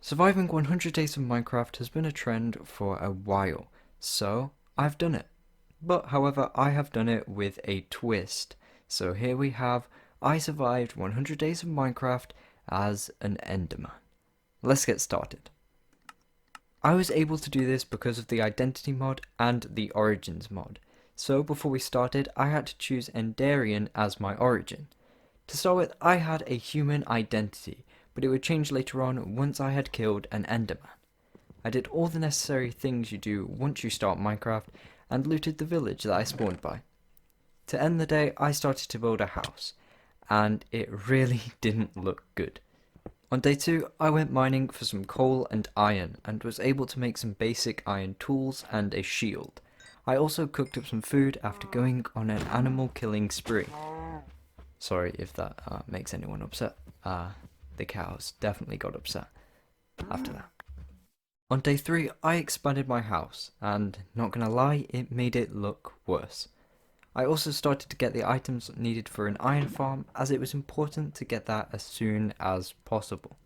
Surviving 100 days of Minecraft has been a trend for a while, so I've done it. But however, I have done it with a twist. So here we have, I survived 100 days of Minecraft as an Enderman. Let's get started. I was able to do this because of the Identity mod and the Origins mod. So before we started, I had to choose Endarian as my origin. To start with, I had a human identity, but it would change later on once I had killed an Enderman. I did all the necessary things you do once you start Minecraft and looted the village that I spawned by. To end the day, I started to build a house, and it really didn't look good. On day 2, I went mining for some coal and iron and was able to make some basic iron tools and a shield. I also cooked up some food after going on an animal killing spree. Sorry if that makes anyone upset. The cows definitely got upset after that. On day 3, I expanded my house, and not gonna lie, it made it look worse. I also started to get the items needed for an iron farm, as it was important to get that as soon as possible.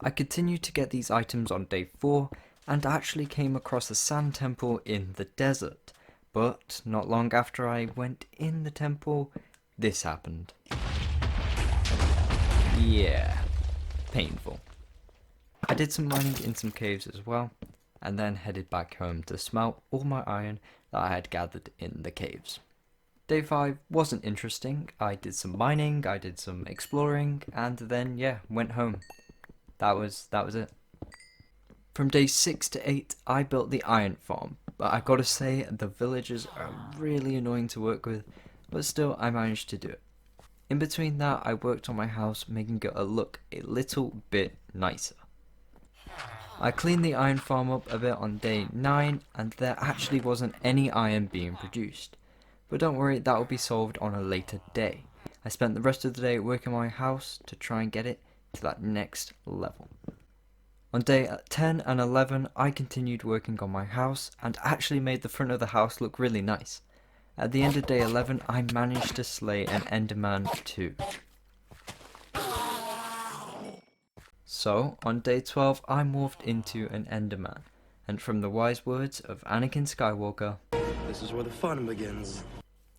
I continued to get these items on day 4, and actually came across a sand temple in the desert. But not long after I went in the temple, this happened. Yeah, painful. I did some mining in some caves as well, and then headed back home to smelt all my iron that I had gathered in the caves. Day 5 wasn't interesting. I did some mining, I did some exploring, and then went home. That was it. From day 6 to 8, I built the iron farm, but I gotta say the villagers are really annoying to work with, but still I managed to do it. In between that, I worked on my house, making it look a little bit nicer. I cleaned the iron farm up a bit on day 9, and there actually wasn't any iron being produced. But don't worry, that will be solved on a later day. I spent the rest of the day working on my house to try and get it to that next level. On day 10 and 11, I continued working on my house, and actually made the front of the house look really nice. At the end of day 11, I managed to slay an Enderman too. So, on day 12, I morphed into an Enderman, and from the wise words of Anakin Skywalker, "This is where the fun begins."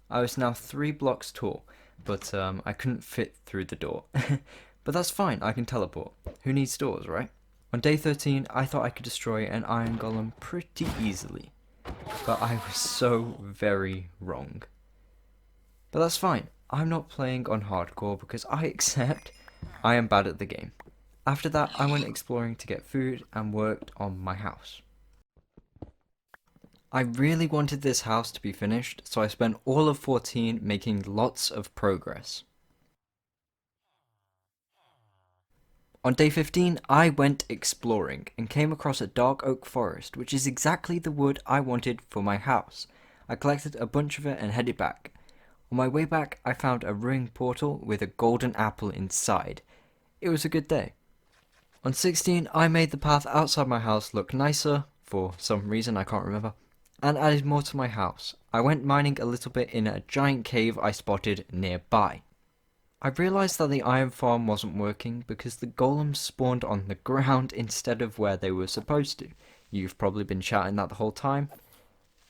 I was now 3 blocks tall, but I couldn't fit through the door. But that's fine, I can teleport. Who needs doors, right? On day 13, I thought I could destroy an iron golem pretty easily, but I was so very wrong. But that's fine, I'm not playing on hardcore because I accept I am bad at the game. After that, I went exploring to get food and worked on my house. I really wanted this house to be finished, so I spent all of 14 making lots of progress. On day 15, I went exploring and came across a dark oak forest, which is exactly the wood I wanted for my house. I collected a bunch of it and headed back. On my way back, I found a ruined portal with a golden apple inside. It was a good day. On 16, I made the path outside my house look nicer, for some reason I can't remember, and added more to my house. I went mining a little bit in a giant cave I spotted nearby. I realised that the iron farm wasn't working because the golems spawned on the ground instead of where they were supposed to. You've probably been shouting that the whole time,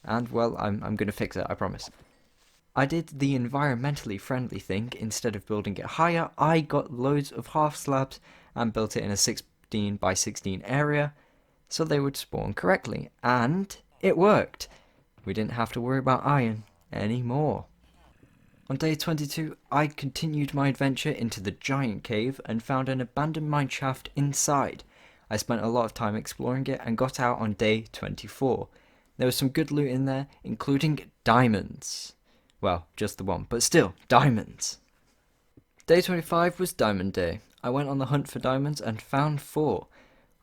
and well, I'm going to fix it, I promise. I did the environmentally friendly thing. Instead of building it higher, I got loads of half slabs and built it in a 16 by 16 area so they would spawn correctly, and it worked. We didn't have to worry about iron anymore. On day 22, I continued my adventure into the giant cave and found an abandoned mineshaft inside. I spent a lot of time exploring it and got out on day 24. There was some good loot in there, including diamonds. Well, just the one, but still, diamonds. Day 25 was Diamond Day. I went on the hunt for diamonds and found 4.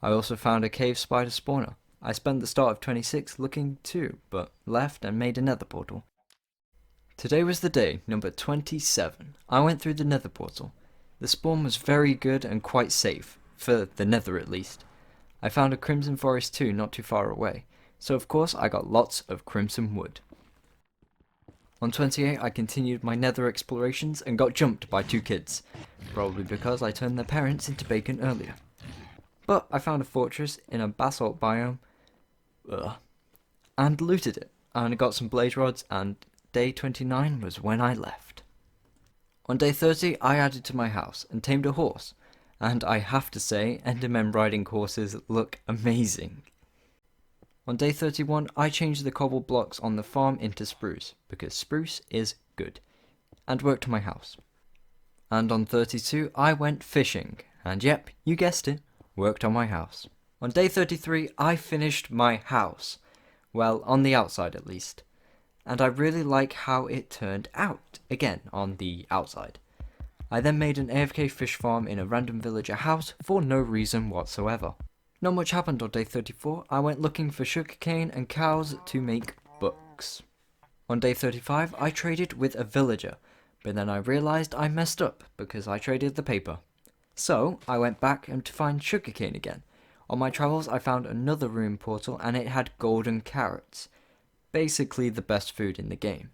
I also found a cave spider spawner. I spent the start of 26 looking too, but left and made a nether portal. Today was the day, number 27. I went through the nether portal. The spawn was very good and quite safe, for the nether at least. I found a crimson forest too, not too far away, so of course I got lots of crimson wood. On 28, I continued my nether explorations and got jumped by 2 kids, probably because I turned their parents into bacon earlier. But I found a fortress in a basalt biome and looted it. And got some blaze rods, and day 29 was when I left. On day 30, I added to my house and tamed a horse. And I have to say, Endermen riding horses look amazing. On day 31, I changed the cobble blocks on the farm into spruce, because spruce is good, and worked on my house. And on 32, I went fishing, and yep, you guessed it, worked on my house. On day 33, I finished my house. Well, on the outside at least. And I really like how it turned out, again, on the outside. I then made an AFK fish farm in a random villager house for no reason whatsoever. Not much happened on day 34. I went looking for sugarcane and cows to make books. On day 35, I traded with a villager, but then I realised I messed up because I traded the paper. So, I went back and to find sugarcane again. On my travels, I found another ruin portal and it had golden carrots. Basically the best food in the game.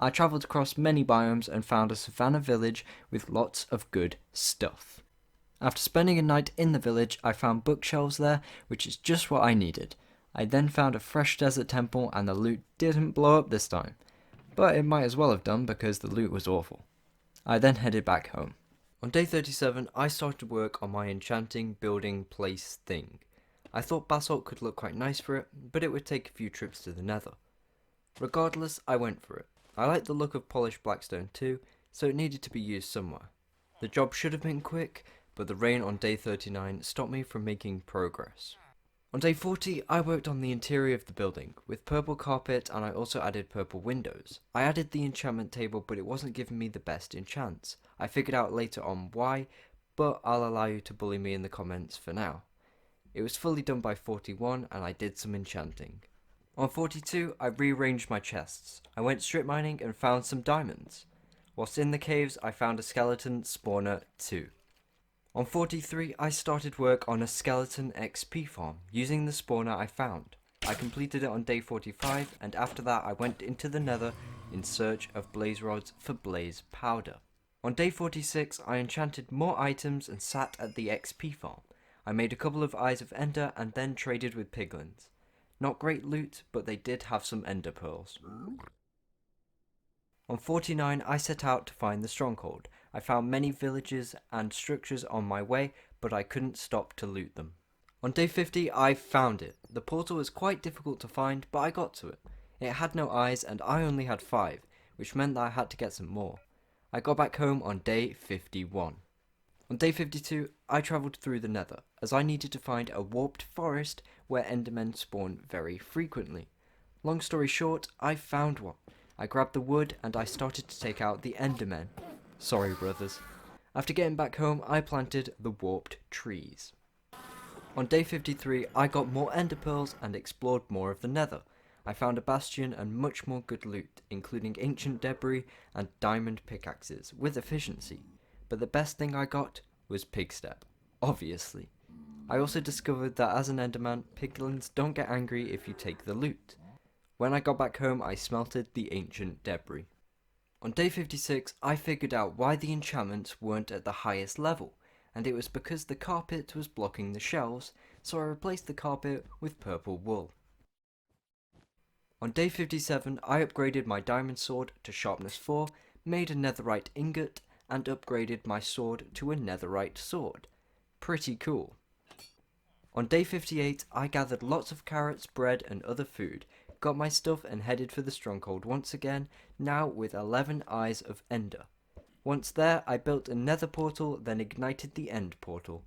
I travelled across many biomes and found a savannah village with lots of good stuff. After spending a night in the village, I found bookshelves there, which is just what I needed. I then found a fresh desert temple and the loot didn't blow up this time. But it might as well have done because the loot was awful. I then headed back home. On day 37, I started work on my enchanting building place thing. I thought basalt could look quite nice for it, but it would take a few trips to the nether. Regardless, I went for it. I liked the look of polished blackstone too, so it needed to be used somewhere. The job should have been quick, but the rain on day 39 stopped me from making progress. On day 40, I worked on the interior of the building, with purple carpet, and I also added purple windows. I added the enchantment table, but it wasn't giving me the best enchants. I figured out later on why, but I'll allow you to bully me in the comments for now. It was fully done by 41, and I did some enchanting. On 42, I rearranged my chests. I went strip mining and found some diamonds. Whilst in the caves, I found a skeleton spawner too. On 43, I started work on a Skeleton XP Farm, using the spawner I found. I completed it on day 45, and after that I went into the nether in search of blaze rods for blaze powder. On day 46, I enchanted more items and sat at the XP farm. I made a couple of Eyes of Ender and then traded with piglins. Not great loot, but they did have some ender pearls. On 49, I set out to find the Stronghold. I found many villages and structures on my way, but I couldn't stop to loot them. On day 50, I found it. The portal was quite difficult to find, but I got to it. It had no eyes and I only had 5, which meant that I had to get some more. I got back home on day 51. On day 52, I travelled through the nether, as I needed to find a warped forest where endermen spawn very frequently. Long story short, I found one. I grabbed the wood and I started to take out the endermen. Sorry, brothers. After getting back home, I planted the warped trees. On day 53, I got more ender pearls and explored more of the nether. I found a bastion and much more good loot, including ancient debris and diamond pickaxes, with efficiency. But the best thing I got was pigstep, obviously. I also discovered that as an enderman, piglins don't get angry if you take the loot. When I got back home, I smelted the ancient debris. On day 56, I figured out why the enchantments weren't at the highest level, and it was because the carpet was blocking the shelves, so I replaced the carpet with purple wool. On day 57, I upgraded my diamond sword to sharpness 4, made a netherite ingot, and upgraded my sword to a netherite sword. Pretty cool. On day 58, I gathered lots of carrots, bread, and other food, got my stuff and headed for the Stronghold once again, now with 11 Eyes of Ender. Once there, I built a nether portal, then ignited the end portal.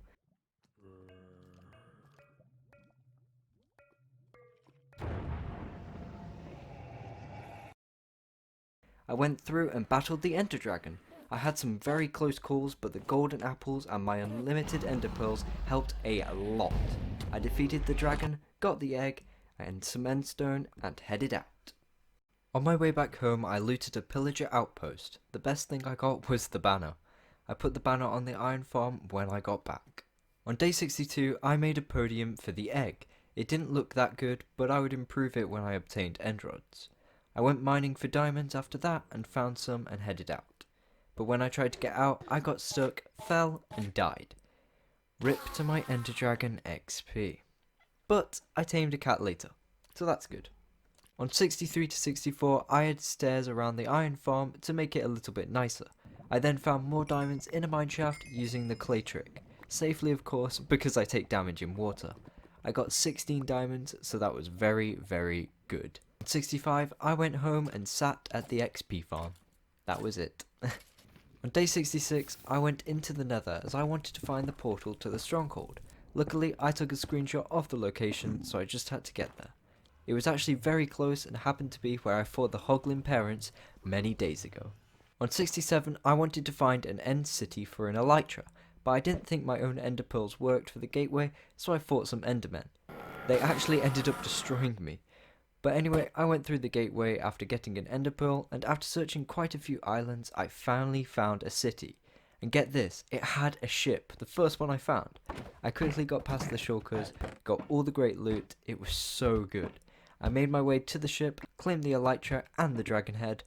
I went through and battled the Ender Dragon. I had some very close calls, but the golden apples and my unlimited ender pearls helped a lot. I defeated the dragon, got the egg and some endstone, and headed out. On my way back home, I looted a pillager outpost. The best thing I got was the banner. I put the banner on the iron farm when I got back. On day 62, I made a podium for the egg. It didn't look that good, but I would improve it when I obtained end rods. I went mining for diamonds after that and found some and headed out. But when I tried to get out, I got stuck, fell and died. Rip to my Ender Dragon XP. But I tamed a cat later, so that's good. On 63 to 64, I had stairs around the iron farm to make it a little bit nicer. I then found more diamonds in a mineshaft using the clay trick. Safely, of course, because I take damage in water. I got 16 diamonds, so that was very, very good. On 65, I went home and sat at the XP farm. That was it. On day 66, I went into the nether as I wanted to find the portal to the Stronghold. Luckily, I took a screenshot of the location, so I just had to get there. It was actually very close and happened to be where I fought the Hoglin parents many days ago. On 67, I wanted to find an end city for an elytra, but I didn't think my own ender pearls worked for the gateway, so I fought some endermen. They actually ended up destroying me. But anyway, I went through the gateway after getting an ender pearl, and after searching quite a few islands, I finally found a city. And get this, it had a ship, the first one I found. I quickly got past the shulkers, got all the great loot, it was so good. I made my way to the ship, claimed the elytra and the dragon head,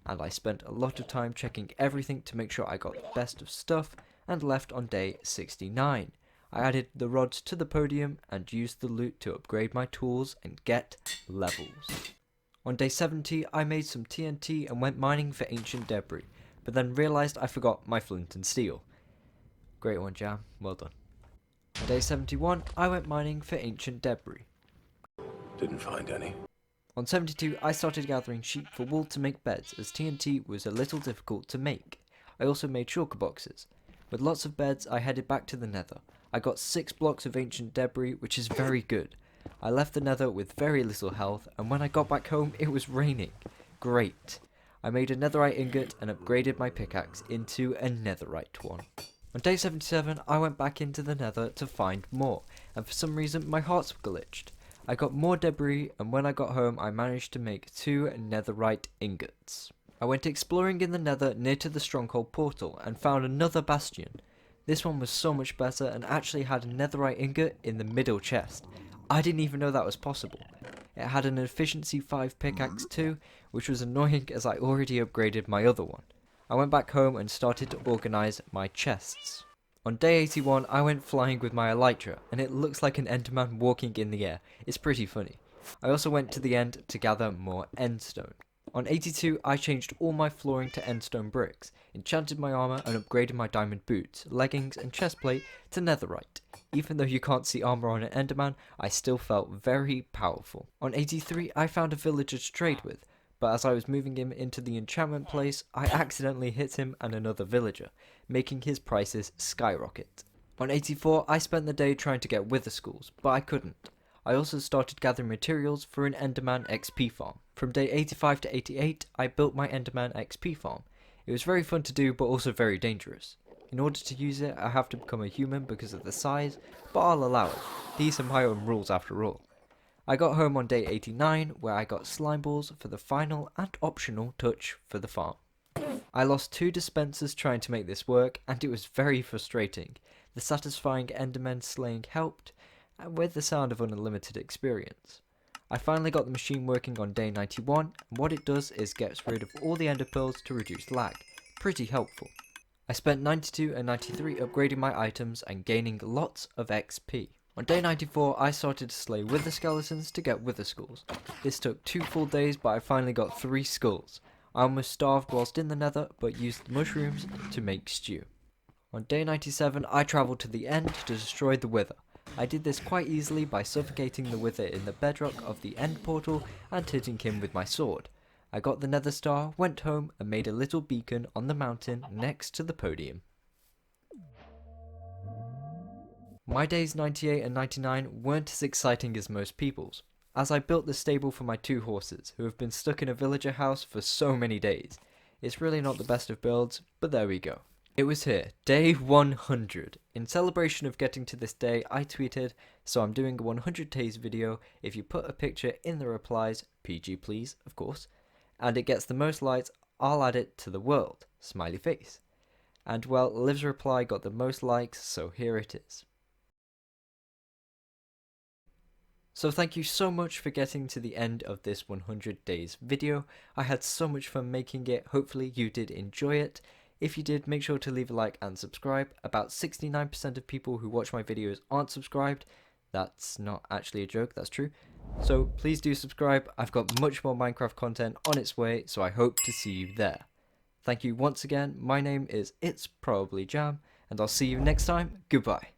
and I spent a lot of time checking everything to make sure I got the best of stuff, and left on day 69. I added the rods to the podium and used the loot to upgrade my tools and get levels. On day 70, I made some TNT and went mining for ancient debris, but then realised I forgot my flint and steel. Great one, Jam, well done. On day 71, I went mining for ancient debris. Didn't find any. On 72, I started gathering sheep for wool to make beds, as TNT was a little difficult to make. I also made shulker boxes. With lots of beds, I headed back to the nether. I got 6 blocks of ancient debris, which is very good. I left the nether with very little health, and when I got back home, it was raining. Great. I made a netherite ingot and upgraded my pickaxe into a netherite one. On day 77, I went back into the nether to find more, and for some reason my hearts were glitched. I got more debris, and when I got home I managed to make 2 netherite ingots. I went exploring in the nether near to the Stronghold portal and found another bastion. This one was so much better and actually had a netherite ingot in the middle chest. I didn't even know that was possible. It had an efficiency 5 pickaxe too, which was annoying as I already upgraded my other one. I went back home and started to organise my chests. On day 81, I went flying with my elytra, and it looks like an enderman walking in the air. It's pretty funny. I also went to the end to gather more endstone. On 82, I changed all my flooring to endstone bricks, enchanted my armor and upgraded my diamond boots, leggings and chestplate to netherite. Even though you can't see armor on an enderman, I still felt very powerful. On 83, I found a villager to trade with, but as I was moving him into the enchantment place, I accidentally hit him and another villager, making his prices skyrocket. On 84, I spent the day trying to get wither schools, but I couldn't. I also started gathering materials for an Enderman Xp Farm. From day 85 to 88, I built my Enderman Xp Farm. It was very fun to do, but also very dangerous. In order to use it, I have to become a human because of the size, but I'll allow it. These are my own rules after all. I got home on day 89, where I got slime balls for the final and optional touch for the farm. I lost 2 dispensers trying to make this work, and it was very frustrating. The satisfying Enderman slaying helped, and with the sound of unlimited experience. I finally got the machine working on day 91, and what it does is gets rid of all the ender pearls to reduce lag. Pretty helpful. I spent 92 and 93 upgrading my items and gaining lots of XP. On day 94, I started to slay wither skeletons to get wither skulls. This took 2 full days, but I finally got 3 skulls. I almost starved whilst in the nether, but used the mushrooms to make stew. On day 97, I travelled to the end to destroy the wither. I did this quite easily by suffocating the wither in the bedrock of the end portal and hitting him with my sword. I got the nether star, went home and made a little beacon on the mountain next to the podium. My days 98 and 99 weren't as exciting as most people's, as I built the stable for my 2 horses, who have been stuck in a villager house for so many days. It's really not the best of builds, but there we go. It was here, day 100. In celebration of getting to this day, I tweeted, so I'm doing a 100 days video. If you put a picture in the replies, PG please, of course, and it gets the most likes, I'll add it to the world, smiley face. And well, Liv's reply got the most likes, so here it is. So thank you so much for getting to the end of this 100 days video. I had so much fun making it, hopefully you did enjoy it. If you did, make sure to leave a like and subscribe. About 69% of people who watch my videos aren't subscribed. That's not actually a joke, that's true. So please do subscribe. I've got much more Minecraft content on its way, so I hope to see you there. Thank you once again. My name is ItzProbablyJam, and I'll see you next time. Goodbye.